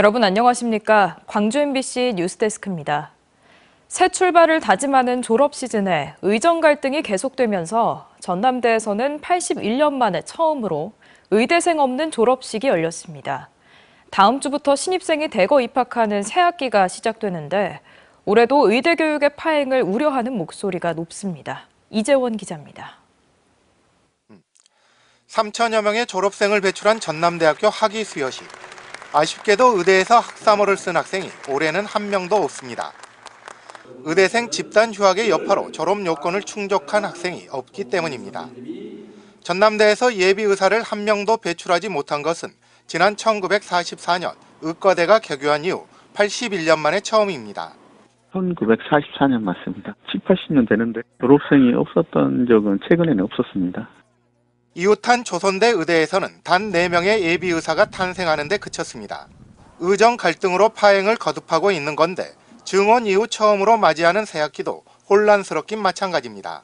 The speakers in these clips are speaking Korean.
여러분 안녕하십니까? 광주 MBC 뉴스데스크입니다. 새 출발을 다짐하는 졸업 시즌에 의정 갈등이 계속되면서 전남대에서는 81년 만에 처음으로 의대생 없는 졸업식이 열렸습니다. 다음 주부터 신입생이 대거 입학하는 새 학기가 시작되는데 올해도 의대 교육의 파행을 우려하는 목소리가 높습니다. 이재원 기자입니다. 3천여 명의 졸업생을 배출한 전남대학교 학위 수여식. 아쉽게도 의대에서 학사모를 쓴 학생이 올해는 한 명도 없습니다. 의대생 집단 휴학의 여파로 졸업 요건을 충족한 학생이 없기 때문입니다. 전남대에서 예비 의사를 한 명도 배출하지 못한 것은 지난 1944년 의과대가 개교한 이후 81년 만에 처음입니다. 1944년 맞습니다. 7, 80년 되는데 졸업생이 없었던 적은 최근에는 없었습니다. 이웃한 조선대 의대에서는 단 4명의 예비의사가 탄생하는 데 그쳤습니다. 의정 갈등으로 파행을 거듭하고 있는 건데 증원 이후 처음으로 맞이하는 새학기도 혼란스럽긴 마찬가지입니다.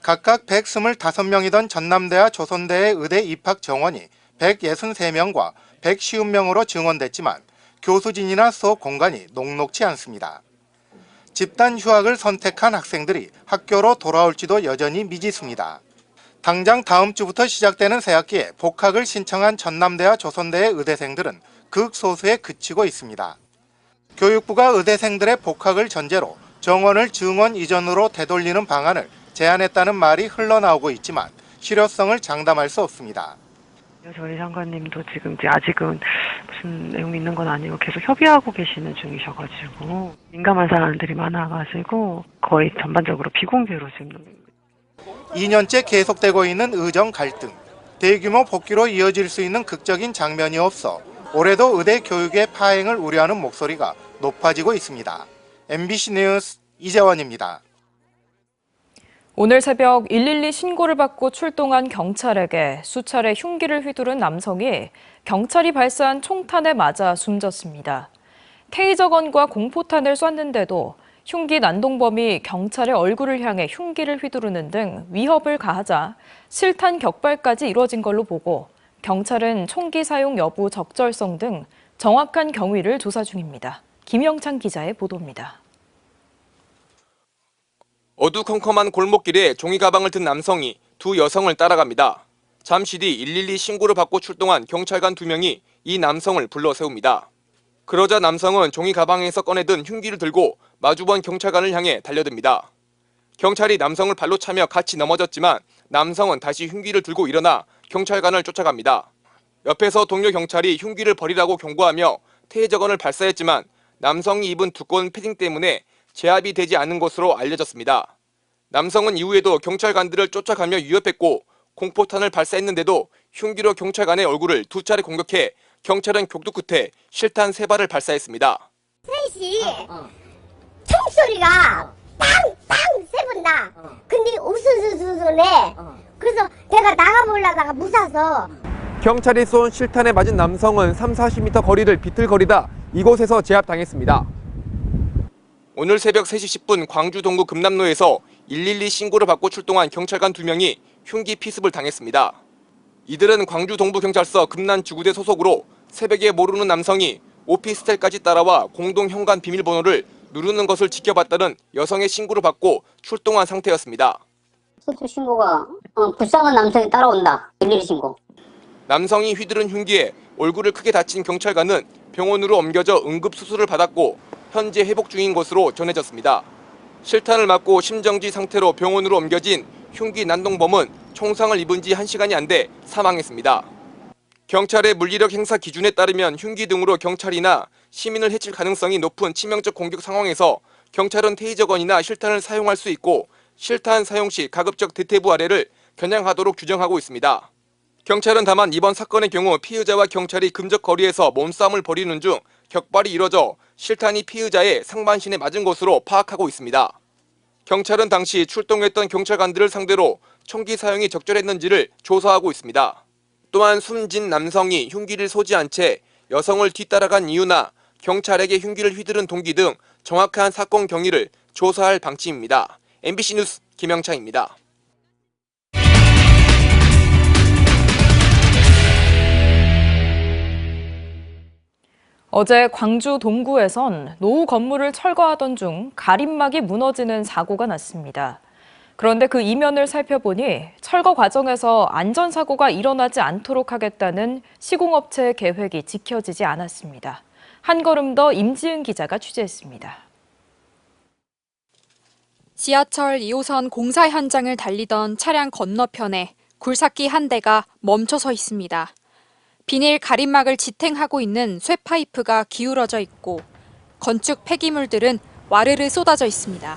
각각 125명이던 전남대와 조선대의 의대 입학 정원이 163명과 150명으로 증원됐지만 교수진이나 수업 공간이 녹록치 않습니다. 집단 휴학을 선택한 학생들이 학교로 돌아올지도 여전히 미지수입니다. 당장 다음 주부터 시작되는 새학기에 복학을 신청한 전남대와 조선대의 의대생들은 극소수에 그치고 있습니다. 교육부가 의대생들의 복학을 전제로 정원을 증원 이전으로 되돌리는 방안을 제안했다는 말이 흘러나오고 있지만 실효성을 장담할 수 없습니다. 저희 장관님도 지금 아직은 무슨 내용이 있는 건 아니고 계속 협의하고 계시는 중이셔가지고 민감한 사안들이 많아가지고 거의 전반적으로 비공개로 지금 2년째 계속되고 있는 의정 갈등, 대규모 복귀로 이어질 수 있는 극적인 장면이 없어 올해도 의대 교육의 파행을 우려하는 목소리가 높아지고 있습니다. MBC 뉴스 이재원입니다. 오늘 새벽 112 신고를 받고 출동한 경찰에게 수차례 흉기를 휘두른 남성이 경찰이 발사한 총탄에 맞아 숨졌습니다. 테이저건과 공포탄을 쐈는데도 흉기 난동범이 경찰의 얼굴을 향해 흉기를 휘두르는 등 위협을 가하자 실탄 격발까지 이뤄진 걸로 보고 경찰은 총기 사용 여부 적절성 등 정확한 경위를 조사 중입니다. 김영찬 기자의 보도입니다. 어두컴컴한 골목길에 종이 가방을 든 남성이 두 여성을 따라갑니다. 잠시 뒤 112 신고를 받고 출동한 경찰관 2명이 이 남성을 불러 세웁니다. 그러자 남성은 종이 가방에서 꺼내든 흉기를 들고 마주본 경찰관을 향해 달려듭니다. 경찰이 남성을 발로 차며 같이 넘어졌지만 남성은 다시 흉기를 들고 일어나 경찰관을 쫓아갑니다. 옆에서 동료 경찰이 흉기를 버리라고 경고하며 테이저건을 발사했지만 남성이 입은 두꺼운 패딩 때문에 제압이 되지 않은 것으로 알려졌습니다. 남성은 이후에도 경찰관들을 쫓아가며 위협했고 공포탄을 발사했는데도 흉기로 경찰관의 얼굴을 2차례 공격해 경찰은 격투 끝에 실탄 3발을 발사했습니다. 3시 총소리가 빵빵 3번 나. 근데 우스스스스네. 그래서 내가 나가보려다가 무사서. 경찰이 쏜 실탄에 맞은 남성은 30-40m 거리를 비틀거리다 이곳에서 제압당했습니다. 오늘 새벽 3시 10분 광주 동구 금남로에서 112 신고를 받고 출동한 경찰관 2명이 흉기 피습을 당했습니다. 이들은 광주 동부경찰서 금난지구대 소속으로 새벽에 모르는 남성이 오피스텔까지 따라와 공동 현관 비밀번호를 누르는 것을 지켜봤다는 여성의 신고를 받고 출동한 상태였습니다. 소통 신고가 불쌍한 남성이 따라온다. 112 신고. 남성이 휘두른 흉기에 얼굴을 크게 다친 경찰관은 병원으로 옮겨져 응급수술을 받았고 현재 회복 중인 것으로 전해졌습니다. 실탄을 맞고 심정지 상태로 병원으로 옮겨진 흉기 난동범은 총상을 입은 지 1시간이 안 돼 사망했습니다. 경찰의 물리력 행사 기준에 따르면 흉기 등으로 경찰이나 시민을 해칠 가능성이 높은 치명적 공격 상황에서 경찰은 테이저건이나 실탄을 사용할 수 있고 실탄 사용 시 가급적 대퇴부 아래를 겨냥하도록 규정하고 있습니다. 경찰은 다만 이번 사건의 경우 피의자와 경찰이 금적 거리에서 몸싸움을 벌이는 중 격발이 이뤄져 실탄이 피의자의 상반신에 맞은 것으로 파악하고 있습니다. 경찰은 당시 출동했던 경찰관들을 상대로 총기 사용이 적절했는지를 조사하고 있습니다. 또한 숨진 남성이 흉기를 쏘지 않은 채 여성을 뒤따라간 이유나 경찰에게 흉기를 휘두른 동기 등 정확한 사건 경위를 조사할 방침입니다. MBC 뉴스 김영창입니다. 어제 광주 동구에선 노후 건물을 철거하던 중 가림막이 무너지는 사고가 났습니다. 그런데 그 이면을 살펴보니 철거 과정에서 안전사고가 일어나지 않도록 하겠다는 시공업체의 계획이 지켜지지 않았습니다. 한 걸음 더 임지은 기자가 취재했습니다. 지하철 2호선 공사 현장을 달리던 차량 건너편에 굴삭기 한 대가 멈춰서 있습니다. 비닐 가림막을 지탱하고 있는 쇠파이프가 기울어져 있고 건축 폐기물들은 와르르 쏟아져 있습니다.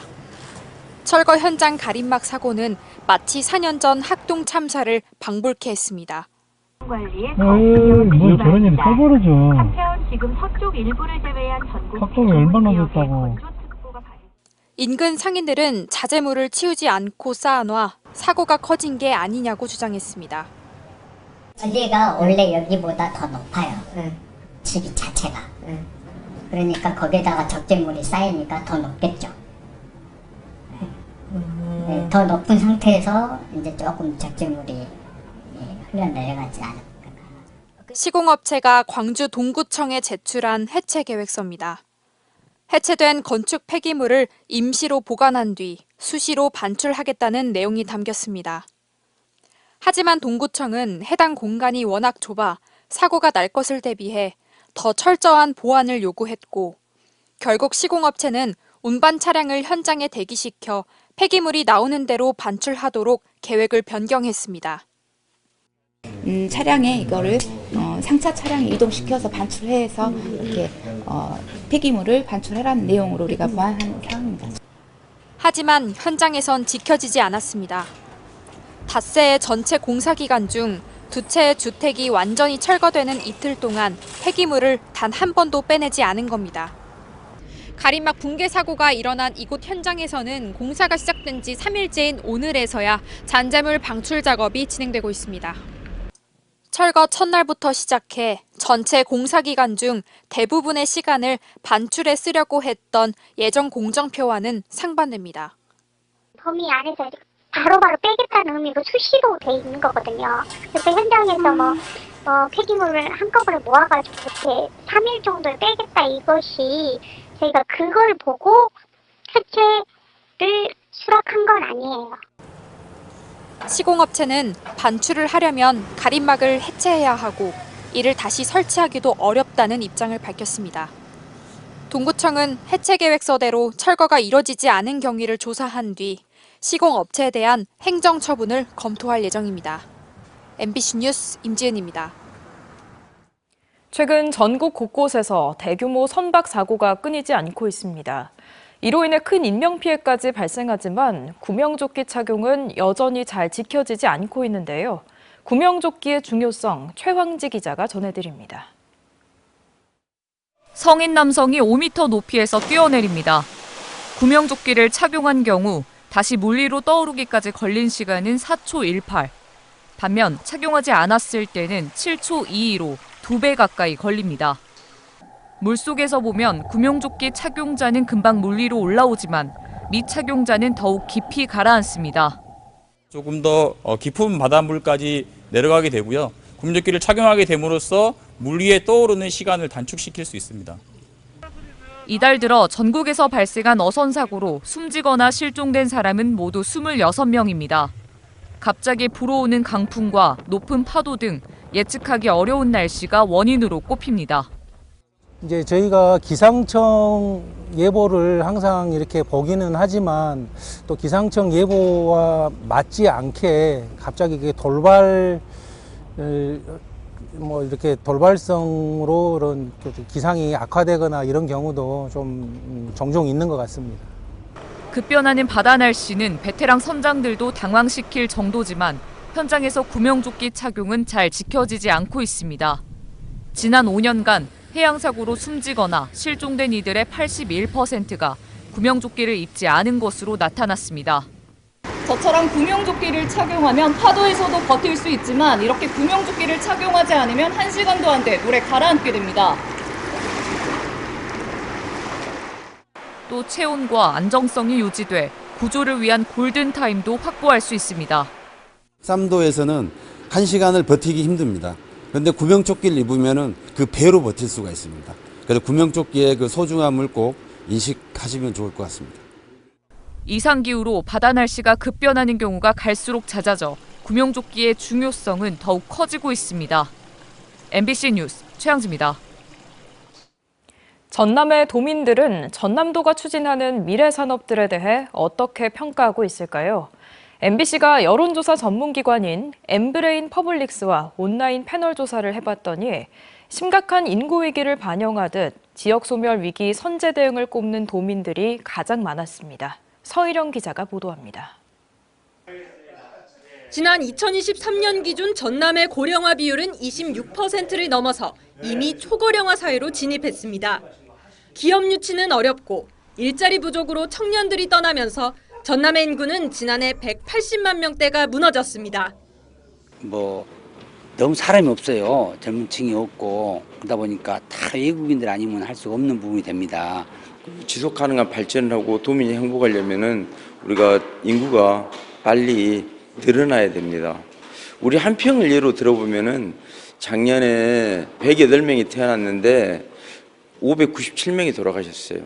철거 현장 가림막 사고는 마치 4년 전 학동 참사를 방불케 했습니다. 뭐 저런 일이 또 벌어져. 한편 지금 서쪽 일부를 제외한 전국 학동이 얼마나 됐다고. 인근 상인들은 자재물을 치우지 않고 쌓아놔 사고가 커진 게 아니냐고 주장했습니다. 여기가 원래 여기보다 더 높아요. 집이 자체가. 그러니까 거기에다가 적재물이 쌓이니까 더 높겠죠. 네, 더 높은 상태에서 이제 조금 적재물이 흘러내려가지 않을까. 시공업체가 광주 동구청에 제출한 해체 계획서입니다. 해체된 건축 폐기물을 임시로 보관한 뒤 수시로 반출하겠다는 내용이 담겼습니다. 하지만 동구청은 해당 공간이 워낙 좁아 사고가 날 것을 대비해 더 철저한 보안을 요구했고 결국 시공업체는 운반 차량을 현장에 대기시켜 폐기물이 나오는 대로 반출하도록 계획을 변경했습니다. 차량에 이거를 상차 차량에 이동시켜서 반출해서 이렇게 폐기물을 반출하라는 내용으로 우리가 보완한 상황입니다. 하지만 현장에선 지켜지지 않았습니다. 닷새의 전체 공사 기간 중 두 채의 주택이 완전히 철거되는 이틀 동안 폐기물을 단 한 번도 빼내지 않은 겁니다. 가림막 붕괴 사고가 일어난 이곳 현장에서는 공사가 시작된 지 3일째인 오늘에서야 잔재물 방출 작업이 진행되고 있습니다. 철거 첫날부터 시작해 전체 공사 기간 중 대부분의 시간을 반출에 쓰려고 했던 예정 공정표와는 상반됩니다. 범위 안에서 바로바로 빼겠다는 의미로 수시로 돼 있는 거거든요. 그래서 현장에서 폐기물을 한꺼번에 모아가지고 이렇게 3일 정도에 빼겠다 이것이 저희가 그걸 보고 해체를 수락한 건 아니에요. 시공업체는 반출을 하려면 가림막을 해체해야 하고 이를 다시 설치하기도 어렵다는 입장을 밝혔습니다. 동구청은 해체 계획서대로 철거가 이뤄지지 않은 경위를 조사한 뒤 시공업체에 대한 행정처분을 검토할 예정입니다. MBC 뉴스 임지은입니다. 최근 전국 곳곳에서 대규모 선박 사고가 끊이지 않고 있습니다. 이로 인해 큰 인명피해까지 발생하지만 구명조끼 착용은 여전히 잘 지켜지지 않고 있는데요. 구명조끼의 중요성 최황지 기자가 전해드립니다. 성인 남성이 5m 높이에서 뛰어내립니다. 구명조끼를 착용한 경우 다시 물 위로 떠오르기까지 걸린 시간은 4초 18. 반면 착용하지 않았을 때는 7초 22로 2배 가까이 걸립니다. 물속에서 보면 구명조끼 착용자는 금방 물 위로 올라오지만 미착용자는 더욱 깊이 가라앉습니다. 조금 더 깊은 바닷물까지 내려가게 되고요. 구명조끼를 착용하게 됨으로써 물 위에 떠오르는 시간을 단축시킬 수 있습니다. 이달 들어 전국에서 발생한 어선 사고로 숨지거나 실종된 사람은 모두 26명입니다. 갑자기 불어오는 강풍과 높은 파도 등 예측하기 어려운 날씨가 원인으로 꼽힙니다. 이제 저희가 기상청 예보를 항상 이렇게 보기는 하지만 또 기상청 예보와 맞지 않게 갑자기 이렇게 돌발성으로 이런 기상이 악화되거나 이런 경우도 좀 종종 있는 것 같습니다. 급변하는 바다 날씨는 베테랑 선장들도 당황시킬 정도지만 현장에서 구명조끼 착용은 잘 지켜지지 않고 있습니다. 지난 5년간 해양사고로 숨지거나 실종된 이들의 81%가 구명조끼를 입지 않은 것으로 나타났습니다. 저처럼 구명조끼를 착용하면 파도에서도 버틸 수 있지만 이렇게 구명조끼를 착용하지 않으면 1시간도 안 돼 물에 가라앉게 됩니다. 또 체온과 안정성이 유지돼 구조를 위한 골든타임도 확보할 수 있습니다. 쌈도에서는 1시간을 버티기 힘듭니다. 그런데 구명조끼를 입으면 그 배로 버틸 수가 있습니다. 그래서 구명조끼의 그 소중함을 꼭 인식하시면 좋을 것 같습니다. 이상기후로 바다 날씨가 급변하는 경우가 갈수록 잦아져 구명조끼의 중요성은 더욱 커지고 있습니다. MBC 뉴스 최양지입니다. 전남의 도민들은 전남도가 추진하는 미래 산업들에 대해 어떻게 평가하고 있을까요? MBC가 여론조사 전문기관인 엠브레인 퍼블릭스와 온라인 패널 조사를 해봤더니 심각한 인구 위기를 반영하듯 지역 소멸 위기 선제 대응을 꼽는 도민들이 가장 많았습니다. 서희령 기자가 보도합니다. 지난 2023년 기준 전남의 고령화 비율은 26%를 넘어서 이미 초고령화 사회로 진입했습니다. 기업 유치는 어렵고 일자리 부족으로 청년들이 떠나면서 전남의 인구는 지난해 180만 명대가 무너졌습니다. 너무 사람이 없어요. 젊은 층이 없고 그러다 보니까 다 외국인들 아니면 할 수 없는 부분이 됩니다. 지속 가능한 발전을 하고 도민이 행복하려면은 우리가 인구가 빨리 늘어나야 됩니다. 우리 한평을 예로 들어보면은 작년에 108명이 태어났는데 597명이 돌아가셨어요.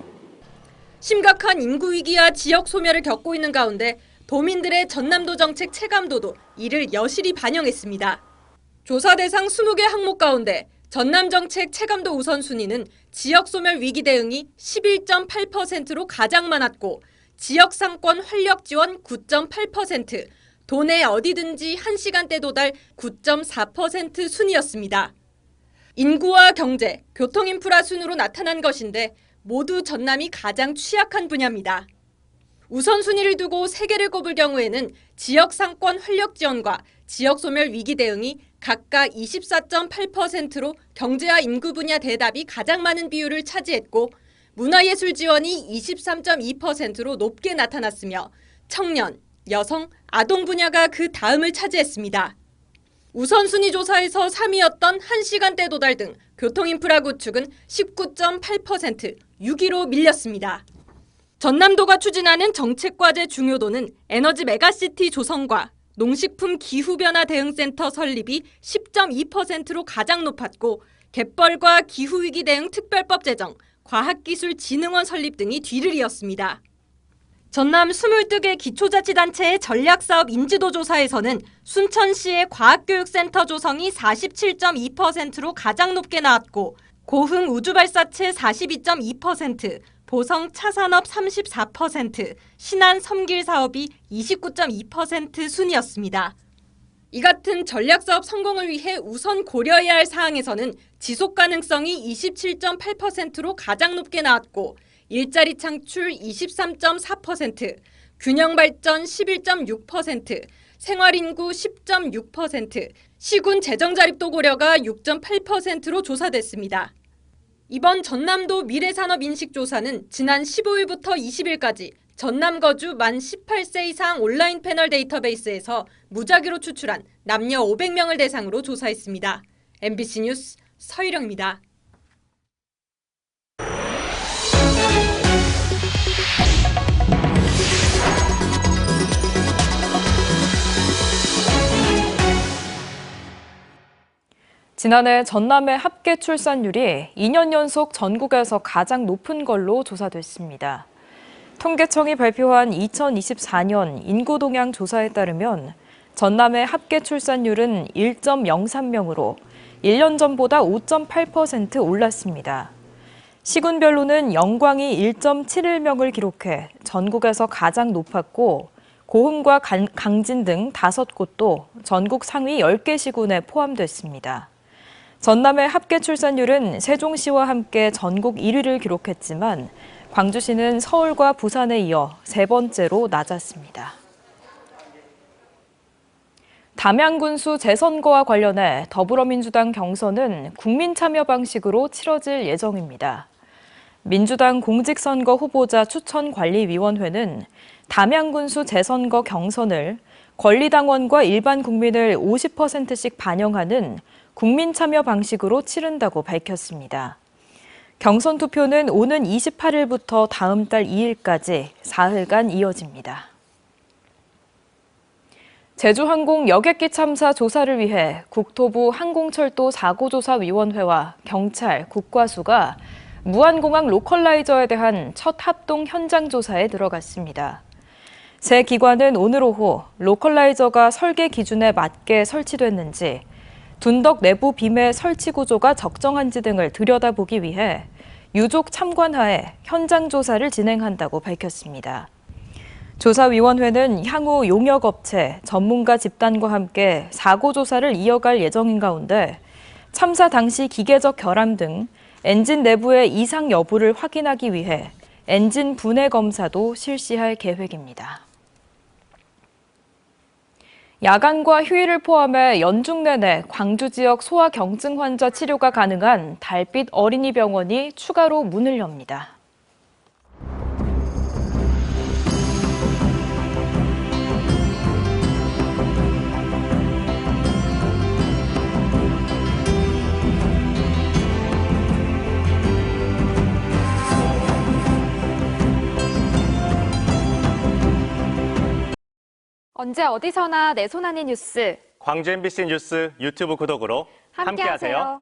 심각한 인구 위기와 지역 소멸을 겪고 있는 가운데 도민들의 전남도 정책 체감도도 이를 여실히 반영했습니다. 조사 대상 20개 항목 가운데 전남 정책 체감도 우선순위는 지역 소멸 위기 대응이 11.8%로 가장 많았고 지역 상권 활력 지원 9.8%, 도내 어디든지 1시간대 도달 9.4% 순이었습니다. 인구와 경제, 교통 인프라 순으로 나타난 것인데 모두 전남이 가장 취약한 분야입니다. 우선순위를 두고 3개를 꼽을 경우에는 지역 상권 활력 지원과 지역 소멸 위기 대응이 각각 24.8%로 경제와 인구 분야 대답이 가장 많은 비율을 차지했고 문화예술 지원이 23.2%로 높게 나타났으며 청년, 여성, 아동 분야가 그 다음을 차지했습니다. 우선순위 조사에서 3위였던 1시간대 도달 등 교통인프라 구축은 19.8%, 6위로 밀렸습니다. 전남도가 추진하는 정책과제 중요도는 에너지 메가시티 조성과 농식품 기후변화 대응센터 설립이 10.2%로 가장 높았고 갯벌과 기후위기 대응 특별법 제정, 과학기술진흥원 설립 등이 뒤를 이었습니다. 전남 22개 기초자치단체의 전략사업 인지도 조사에서는 순천시의 과학교육센터 조성이 47.2%로 가장 높게 나왔고 고흥 우주발사체 42.2%, 보성 차산업 34%, 신안 섬길 사업이 29.2% 순이었습니다. 이 같은 전략사업 성공을 위해 우선 고려해야 할 사항에서는 지속 가능성이 27.8%로 가장 높게 나왔고 일자리 창출 23.4%, 균형 발전 11.6%, 생활인구 10.6%, 시군 재정 자립도 고려가 6.8%로 조사됐습니다. 이번 전남도 미래산업 인식조사는 지난 15일부터 20일까지 전남 거주 만 18세 이상 온라인 패널 데이터베이스에서 무작위로 추출한 남녀 500명을 대상으로 조사했습니다. MBC 뉴스 서희령입니다. 지난해 전남의 합계 출산율이 2년 연속 전국에서 가장 높은 걸로 조사됐습니다. 통계청이 발표한 2024년 인구동향 조사에 따르면 전남의 합계 출산율은 1.03명으로 1년 전보다 5.8% 올랐습니다. 시군별로는 영광이 1.71명을 기록해 전국에서 가장 높았고 고흥과 강진 등 5곳도 전국 상위 10개 시군에 포함됐습니다. 전남의 합계 출산율은 세종시와 함께 전국 1위를 기록했지만 광주시는 서울과 부산에 이어 3번째로 낮았습니다. 담양군수 재선거와 관련해 더불어민주당 경선은 국민참여 방식으로 치러질 예정입니다. 민주당 공직선거 후보자 추천관리위원회는 담양군수 재선거 경선을 권리당원과 일반 국민을 50%씩 반영하는 국민참여 방식으로 치른다고 밝혔습니다. 경선 투표는 오는 28일부터 다음 달 2일까지 사흘간 이어집니다. 제주항공 여객기 참사 조사를 위해 국토부 항공철도 사고조사위원회와 경찰, 국과수가 무안공항 로컬라이저에 대한 첫 합동 현장 조사에 들어갔습니다. 세 기관은 오늘 오후 로컬라이저가 설계 기준에 맞게 설치됐는지, 둔덕 내부 빔의 설치 구조가 적정한지 등을 들여다보기 위해 유족 참관하에 현장 조사를 진행한다고 밝혔습니다. 조사위원회는 향후 용역업체, 전문가 집단과 함께 사고 조사를 이어갈 예정인 가운데 참사 당시 기계적 결함 등 엔진 내부의 이상 여부를 확인하기 위해 엔진 분해 검사도 실시할 계획입니다. 야간과 휴일을 포함해 연중 내내 광주 지역 소아경증 환자 치료가 가능한 달빛 어린이병원이 추가로 문을 엽니다. 언제 어디서나 내 손 안의 뉴스. 광주 MBC 뉴스 유튜브 구독으로 함께하세요.